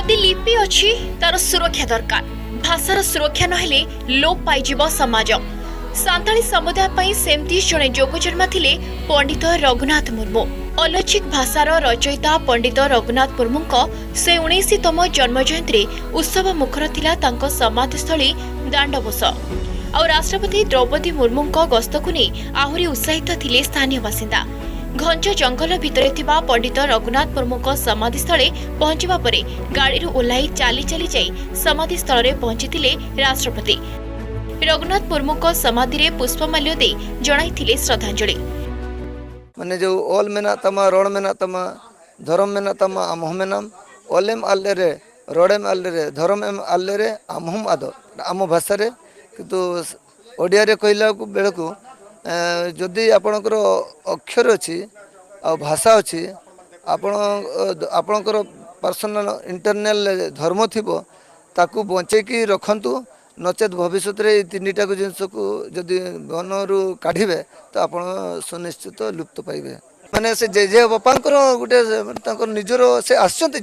जदि लिपि अच्छी तार सुरक्षा दरकार भाषार सुरक्षा नहेले लोप पाइजिब समाज सांताली समुदाय पई सेमती जणे जोगजन्मा थिले पंडित रघुनाथ मुर्मू अलौकिक भाषार रचयिता पंडित रघुनाथ मुर्मूंको से 19तम जन्म जयंती उत्सव मुखर थिला तांको समाधिस्थली दांडबोस और राष्ट्रपति द्रौपदी मुर्मूंको गस्तकु नै आहुरी उत्साहित थिले स्थानीय बासिंदा। घंच जंगल भितरे थिबा पंडित रघुनाथ मुर्मूंको समाधिस्थले पहुंचवा परे गाड़ीरू ओह्लाई चाली चाली जाई समाधिस्थल रे पहुंचिथिले राष्ट्रपति। रघुनाथ मुर्मूंको समाधि रे पुष्पमाल्य दे जणाइथिले श्रद्धांजलि। माने जो ओल मेना तमा रोड मेना तमा धर्म मेना तमा अमह मेनाम ओलेम आल्ले रे रोडेम आल्ले रे धर्म एम आल्ले रे अमहम आदो आम भाषा रे किंतु ओडिया रे कहला बेलकु जदि आपणकर अक्षर अच्छी आ भाषा अच्छी आपणकर पर्सनल इंटरनल धर्म थिबो ताकू बंचेकी रखंतु नचेत भविष्य रे तीनटा को जिनस को जदि बनरू काढ़े तो आप सुनिश्चित लुप्त पाइबे। माने से जे बापांकर गोटे निजर से आसचंती